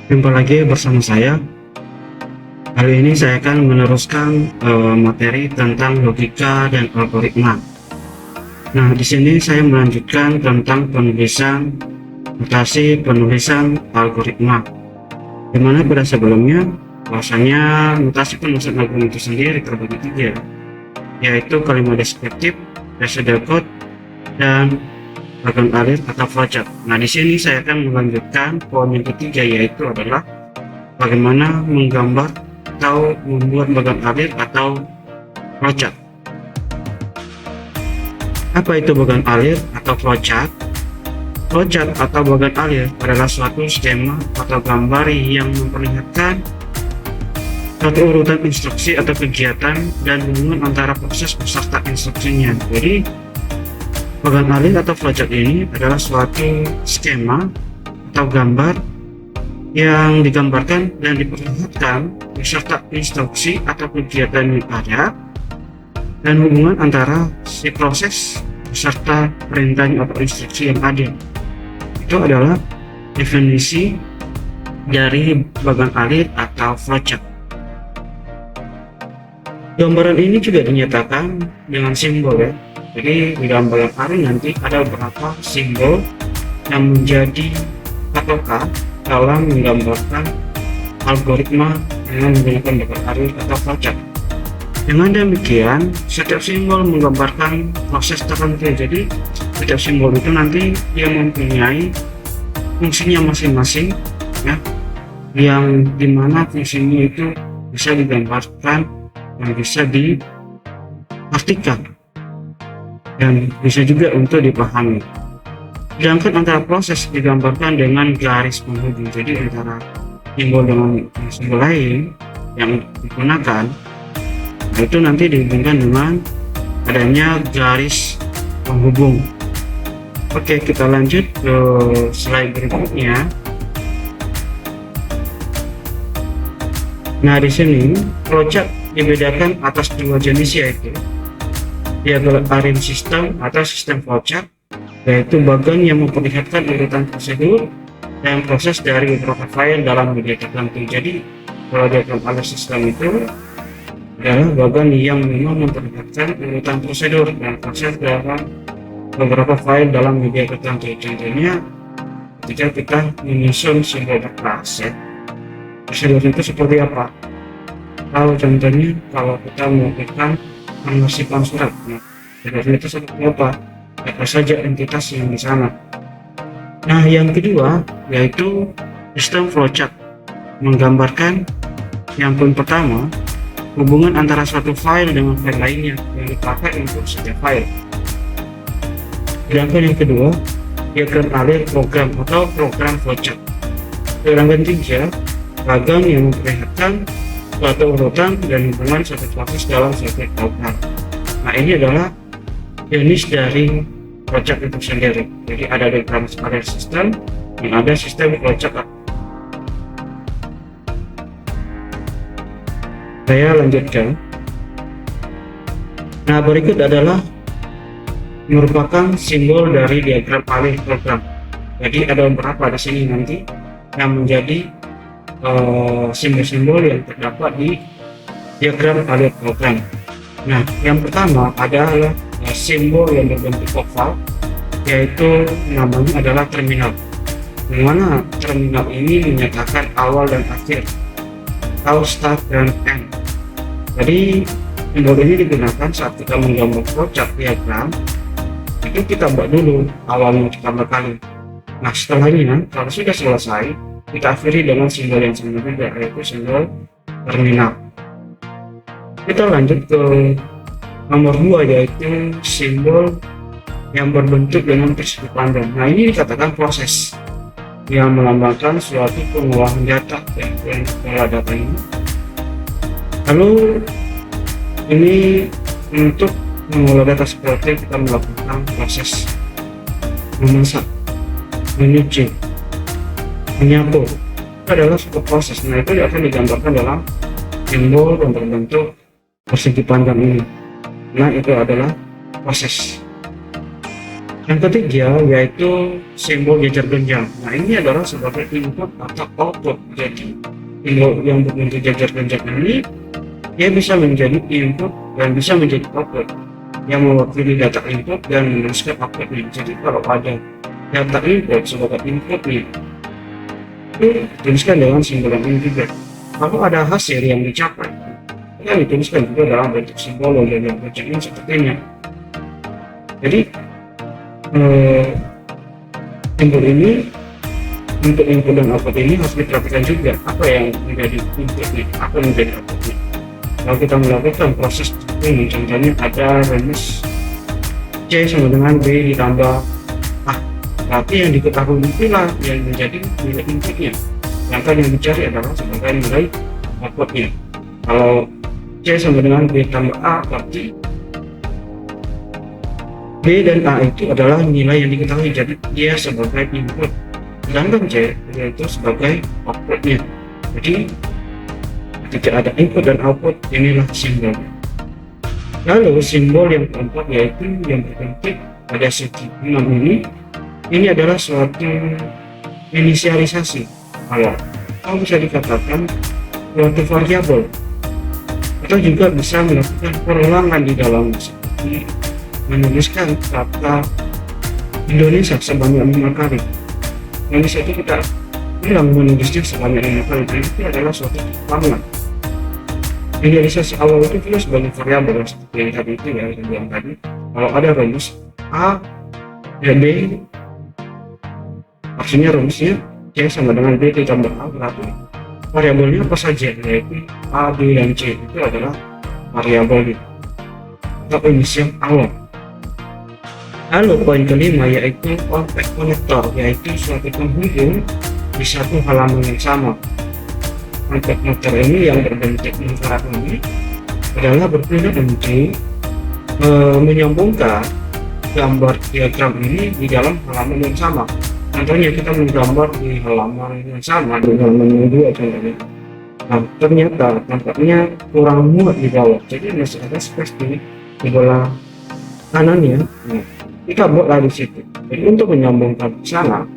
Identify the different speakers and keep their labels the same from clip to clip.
Speaker 1: Jumpa lagi bersama saya. Kali ini saya akan meneruskan materi tentang logika dan algoritma. Nah, di sini saya melanjutkan tentang penulisan notasi penulisan algoritma. Dimana pada sebelumnya bahwasanya notasi penulisan algoritma itu sendiri terbagi tiga, yaitu kalimat deskriptif, procedure code, dan bagan alir atau flowchart. Nah, di sini saya akan melanjutkan poin yang ketiga, yaitu adalah bagaimana menggambar atau membuat bagan alir atau flowchart. Apa itu bagan alir atau flowchart? Flowchart atau bagan alir adalah suatu skema atau gambar yang memperlihatkan suatu urutan instruksi atau kegiatan dan hubungan antara proses beserta instruksinya. Jadi bagan alir atau flowchart ini adalah suatu skema atau gambar yang digambarkan dan diperlihatkan beserta instruksi atau kegiatan yang ada dan hubungan antara si proses beserta perintahnya atau instruksi yang ada. Itu adalah definisi dari bagan alir atau flowchart. Gambaran ini juga dinyatakan dengan simbol ya. Jadi di dalam bagan alir nanti ada beberapa simbol yang menjadi patokan dalam menggambarkan algoritma dengan menggunakan bagan alir atau flowchart. Dengan demikian, setiap simbol menggambarkan proses tertentu. Jadi setiap simbol itu nanti dia mempunyai fungsinya masing-masing ya, yang dimana fungsinya itu bisa digambarkan dan bisa diartikan dan bisa juga untuk dipahami. Sedangkan antara proses digambarkan dengan garis penghubung. Jadi antara simbol dengan simbol lain yang digunakan, nah itu nanti dihubungkan dengan adanya garis penghubung. Oke, kita lanjut ke slide berikutnya. Nah, di sini flowchart dibedakan atas dua jenis, yaitu diagram sistem atau sistem flowchart, yaitu bagan yang memperlihatkan urutan prosedur dan proses dari beberapa file dalam media tertentu. Jadi kalau diagram alur sistem itu adalah bagan yang memang memperlihatkan urutan prosedur dan proses dalam beberapa file dalam media tertentu. Contohnya ketika kita menyusun simbol berkelas ya, prosedur itu seperti apa? Kalau contohnya kalau kita melakukan menghasilkan surat, nah prosedur itu seperti apa? Apa saja entitas yang di sana. Nah, yang kedua yaitu sistem flowchart, menggambarkan yang poin pertama hubungan antara suatu file dengan file lainnya yang dipakai untuk setiap file. Sedangkan yang kedua diagram alir program atau program flowchart. Sedangkan tiga bagan yang memperlihatkan suatu urutan dan hubungan suatu proses dalam suatu program. Nah, ini adalah jenis dari flowchart itu sendiri. Jadi ada diagram alir sistem dan ada sistem flowchart. Saya lanjutkan. Nah, berikut adalah merupakan simbol dari diagram alir program. Jadi ada beberapa di sini nanti yang menjadi simbol-simbol yang terdapat di diagram alir program. Nah, yang pertama adalah simbol yang berbentuk oval, yaitu namanya adalah terminal. Di mana terminal ini menyatakan awal dan akhir, atau start dan end. Jadi simbol ini digunakan saat kita menggambar flowchart diagram. Itu kita buat dulu awalnya pertama kali. Nah, setelahnya kalau sudah selesai, kita akhiri dengan simbol yang sama juga, yaitu simbol terminal. Kita lanjut ke nomor 2, yaitu simbol yang berbentuk dengan persegi panjang. Nah, ini dikatakan proses yang melambangkan suatu pengolahan data, yaitu pola data ini. Lalu ini untuk mengolah data seperti kita melakukan proses memasak, menyuci, menyapu. Itu adalah suatu proses. Nah, itu akan digambarkan dalam simbol yang berbentuk persegi panjang ini. Nah, itu adalah proses. Yang ketiga yaitu simbol jajar genjang. Nah, ini adalah sebagai input atau output. Jadi simbol yang berbentuk jajar genjang ini dia bisa menjadi input dan bisa menjadi output yang mewakili data input dan menuliskan outputnya. Jadi kalau ada data input sebagai input nih, itu dituliskan dengan simbol yang ini juga. Kalau ada hasil yang dicapai, yang dituliskan juga dalam bentuk simbol dan bentuknya sepertinya. Jadi simbol ini untuk input dan output ini harus diperhatikan juga apa yang menjadi inputnya, apa yang menjadi outputnya. Kalau kita melakukan proses ini, contohnya ada rumus C sama dengan B ditambah A, berarti yang diketahui itulah yang menjadi nilai inputnya, sedangkan yang dicari adalah sebagai nilai outputnya. Kalau C sama dengan B tambah A, berarti B dan A itu adalah nilai yang diketahui, jadi dia sebagai input, sedangkan C yaitu sebagai outputnya. Jadi ketika ada input dan output, inilah simbol. Lalu simbol yang keempat yaitu yang berbentuk pada segi 6 ini adalah suatu inisialisasi, kalau bisa dikatakan suatu variabel, atau juga bisa melakukan perulangan di dalam seperti menuliskan kata Indonesia sebanyak 5 kali. Indonesia itu kita bilang menulisnya sebanyak 5 kali, dan itu adalah suatu perulangan. Inisialisasi awal itu juga sebagai variabel seperti yang tadi itu ya, yang bilang tadi. Kalau ada rumus A dan B, maksudnya rumusnya C sama dengan B ditambah A, berarti variabelnya apa saja, yaitu A, B, dan C itu adalah variabel atau inisial awal. Lalu poin kelima yaitu compact connector, yaitu suatu penghubung di satu halaman yang sama. Compact connector ini yang berbentuk lingkaran ini adalah berguna untuk menyambungkan gambar diagram ini di dalam halaman yang sama. Contohnya kita menggambar di halaman yang sama di halaman yang 2 contohnya. Nah, ternyata tampaknya kurang muat di bawah, jadi masih ada space di sebelah kanannya. Nah, kita buatlah di situ. Jadi untuk menyambungkan ke sana,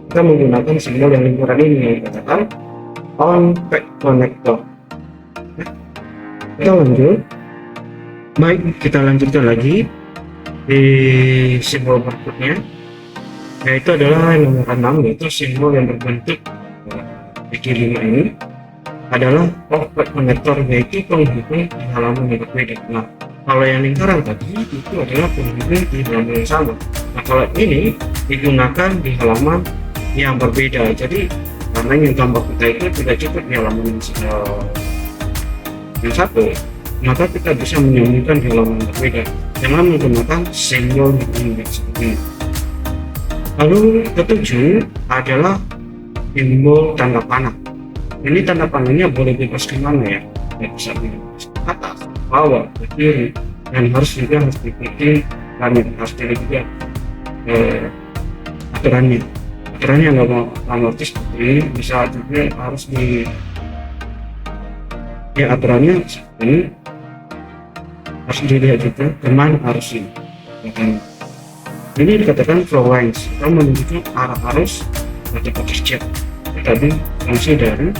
Speaker 1: kita menggunakan simbol yang lingkaran ini yang dikatakan compact connector. Kita lanjut. Baik, kita lanjutkan lagi di simbol berikutnya, yaitu adalah nomor 6, yaitu simbol yang berbentuk segi 5 ini adalah compact connector, yaitu penghubung di halaman yang berbeda. Nah, kalau yang lingkaran tadi itu adalah penghubung di halaman yang sama. Nah, kalau ini digunakan di halaman yang berbeda. Jadi karena yang gambar kita itu tidak cukup di halaman yang satu, maka kita bisa menyambungkan di halaman yang berbeda dengan menggunakan simbol ini seperti ini. Lalu ketujuh adalah simbol tanda panah. Ini tanda panahnya boleh bebas kemana ya, bisa bebas ke atas, bawah, ke kiri, dan harus diikuti lamit, harus dilihat juga aturannya nggak mau ngerti seperti ini, bisa juga harus di ya aturannya seperti ini, harus dilihat juga kemana arus ini. Ini dikatakan flow lines atau menunjukkan arah arus atau arus jet tadi fungsi dari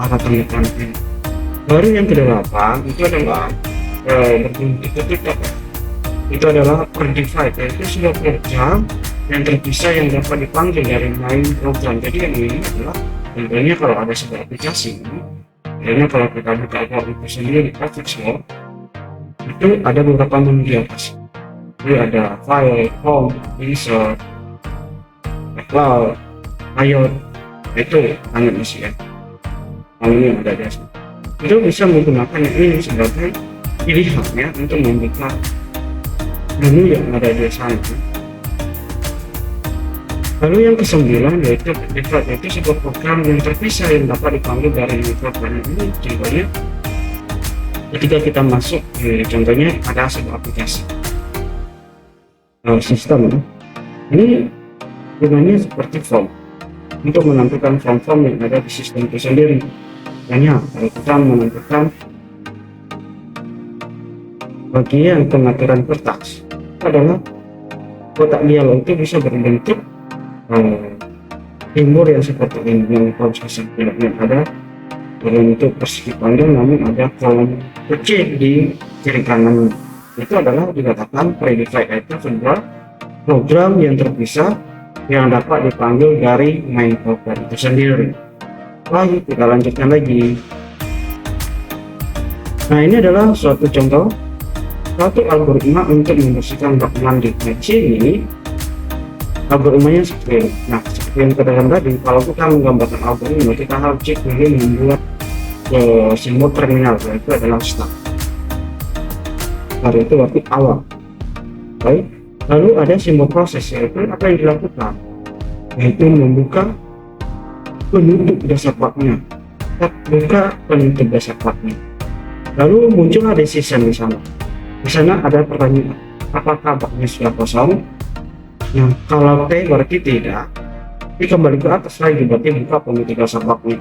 Speaker 1: arah tanda panah ini. Baru yang ke-8 itu adalah berbentuk ketutup. Itu adalah per device, yaitu sebuah program yang terpisah yang dapat dipanggil dari main program. Jadi yang ini adalah contohnya kalau ada sebuah aplikasi, contohnya kalau kita buka Word itu sendiri, Office Word itu ada beberapa menu di atas. Jadi ada file, home, insert, cloud, layout, itu banyak isi ya. Ini yang ada di atas. Itu bisa menggunakan ini sebagai pilihan ya untuk membuka menu yang ada di sana. Lalu yang ke-9 yaitu default, yaitu sebuah program yang terpisah yang dapat dipanggil dari program ini. Contohnya ketika kita masuk, contohnya ada sebuah aplikasi sistem ini gunanya seperti form untuk menampilkan form-form yang ada di sistem itu sendiri. Hanya kalau kita menentukan bagian pengaturan kertas adalah kotak dialog itu bisa berbentuk simbol yang seperti ini, yang kalau saya lihat ada berbentuk persegi panjang namun ada kolom kecil di kiri kanan. Itu adalah dikatakan predict yaitu sebuah program yang terpisah yang dapat dipanggil dari main program itu sendiri. Baik, kita lanjutkan lagi. Nah, ini adalah suatu contoh suatu algoritma untuk membersihkan bak mandi. Nah, di sini algoritmanya seperti ini. Nah, seperti yang katakan tadi, kalau kita menggambarkan algoritma, kita harus cek dulu membuat simbol terminal, yaitu adalah start. Start itu berarti awal. Baik, lalu ada simbol proses, yaitu apa yang dilakukan, yaitu membuka penutup dasar baknya, buka penutup dasar baknya. Lalu muncullah decision di sana. Di sana ada pertanyaan, apakah baknya sudah kosong? Nah, kalau T berarti tidak, ini kembali ke atas lagi, berarti buka penutup dasar baknya.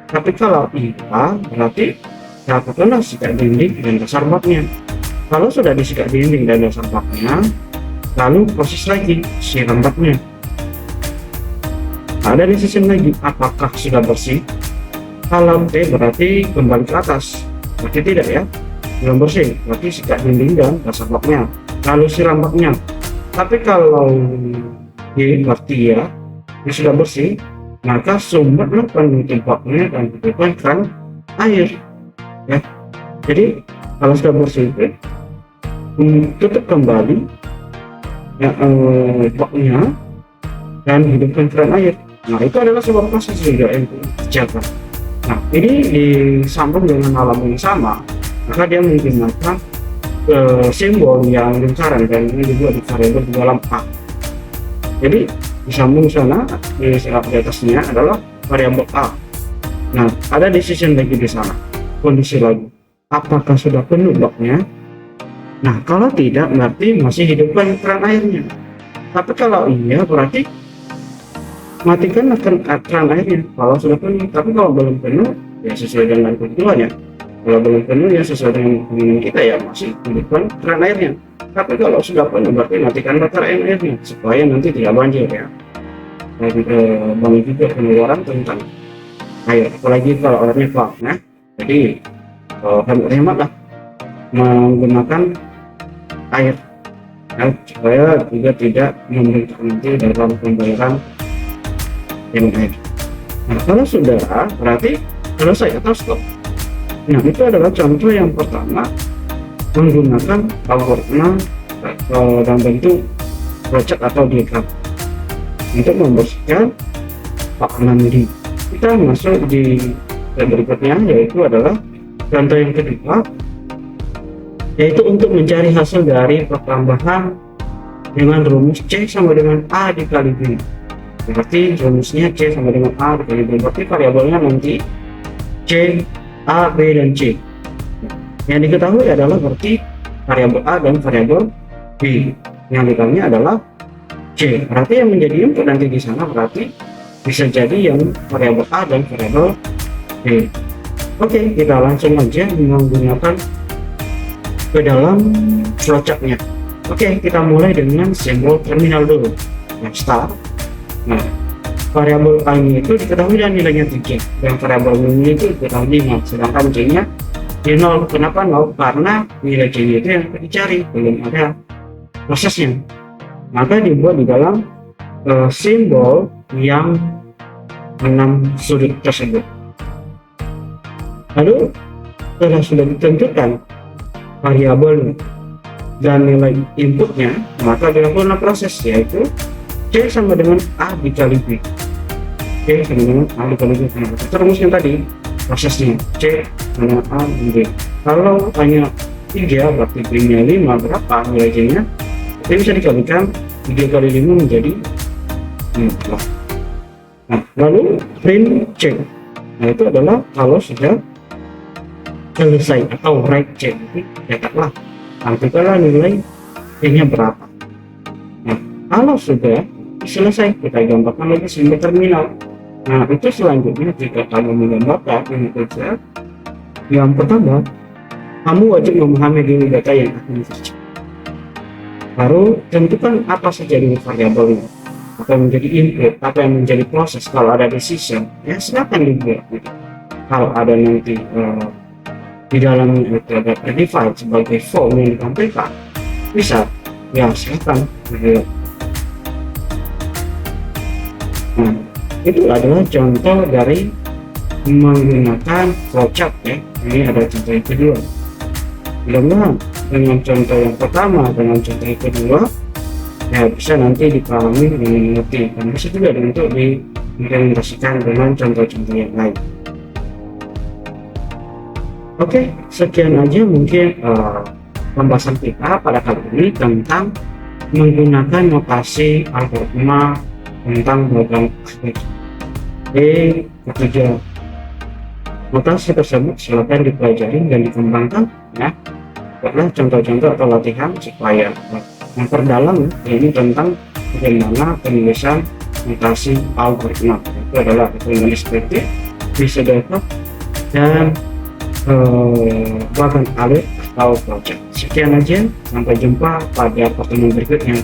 Speaker 1: Tapi kalau iya, berarti lakukanlah sikat dinding dan dasar baknya. Kalau sudah disikat dinding dan dasar baknya, lalu proses lagi siram baknya. Ada decision lagi, apakah sudah bersih? Kalau T berarti kembali ke atas, berarti tidak ya, belum bersih, berarti sikat dinding dan dasar baknya, lalu siram baknya. Tapi kalau Y berarti ya, ini sudah bersih, maka sumbatlah penutup baknya dan hidupkan keran air ya. Jadi kalau sudah bersih itu tutup kembali ya, baknya dan hidupkan keran air. Nah, itu adalah sebuah proses juga yang dikerjakan. Nah, ini disambung dengan halaman yang sama, maka dia menggunakan simbol yang lingkaran dan ini juga di variabel di dalam A. Jadi disambung sana, di atasnya adalah variabel A. Nah, ada decision lagi di sana, kondisi lagi, apakah sudah penuh baknya? Nah, kalau tidak berarti masih hidupkan keran airnya. Tapi kalau iya berarti matikan keran airnya kalau sudah penuh. Tapi kalau belum penuh ya sesuai dengan kebutuhannya. Kalau belum penuh ya sesuai dengan keinginan kita ya masih hidupkan keran airnya. Tapi kalau sudah penuh berarti matikan keran airnya supaya nanti tidak banjir ya. Dan bangun juga pengeluaran tentang air, apalagi kalau airnya keluar. Nah, jadi hemat-hemat lah menggunakan air ya, supaya juga tidak membengkak nanti dalam pembayaran yang air. Nah, kalau sudah berarti selesai atau stop. Nah, itu adalah contoh yang pertama menggunakan algoritma dalam bentuk project atau diagram untuk membersihkan bak mandi. Kita masuk di berikutnya, yaitu adalah contoh yang kedua, yaitu untuk mencari hasil dari pertambahan dengan rumus C sama dengan A dikali B. Berarti rumusnya C sama dengan A dikali B, berarti variabelnya nanti C, A, B, dan C. Yang diketahui adalah berarti variabel A dan variabel B. Yang dikalinya adalah C. Berarti yang menjadi input nanti di sana berarti bisa jadi yang variabel A dan variabel B. Oke, kita langsung aja menggunakan ke dalam flowchartnya. Oke, kita mulai dengan simbol terminal dulu. Nah, start. Nah, variabel A ini itu diketahui dan nilainya 3, dan variabel ini itu diketahui 5, sedangkan C nya di 0. Kenapa 0? Karena nilai C nya itu yang dicari, belum ada prosesnya. Maka dibuat di dalam simbol yang 6 sudut tersebut. Lalu setelah sudah ditentukan variabel dan nilai inputnya, maka dilakukan proses, yaitu C sama dengan A dikali B. C sama dengan A dikali B. Nah, itu rumusnya tadi, prosesnya C sama A dikali B. Kalau hanya 3 berarti B nya 5, berapa nilai C nya? Itu bisa dikalikan 3 kali 5 menjadi 4. Nah, lalu print check. Nah, itu adalah kalau sudah selesai atau write check, cetaklah artikelnya nilai C-nya berapa. Nah, kalau sudah selesai, kita gambarkan lagi simbol terminal. Nah, itu selanjutnya jika kamu menggambarkan ini saja, yang pertama kamu wajib memahami dulu data yang akan dicek. Baru tentukan apa saja dulu variabelnya, apa yang menjadi input, apa yang menjadi proses. Kalau ada decision, ya silakan dibuat gitu. Kalau ada nanti di dalam itu ada predefined sebagai form yang ditampilkan, bisa ya silakan gitu. Nah, itu adalah contoh dari menggunakan flowchart ya. Ini ada contoh yang kedua. Mudah-mudahan dengan contoh yang pertama dengan contoh yang kedua ya bisa nanti dipahami dan mengerti, dan bisa juga untuk diimplementasikan dengan contoh-contoh yang lain. Oke, sekian aja mungkin pembahasan kita pada kali ini tentang menggunakan notasi algoritma tentang program aspek. Ketiga notasi tersebut silakan dipelajari dan dikembangkan ya, karena contoh-contoh atau latihan supaya memperdalam ini tentang bagaimana penulisan notasi algoritma. Itu adalah penulisan deskriptif, bisa dapat dan bahkan alert atau project. Sekian aja, sampai jumpa pada pertemuan berikutnya.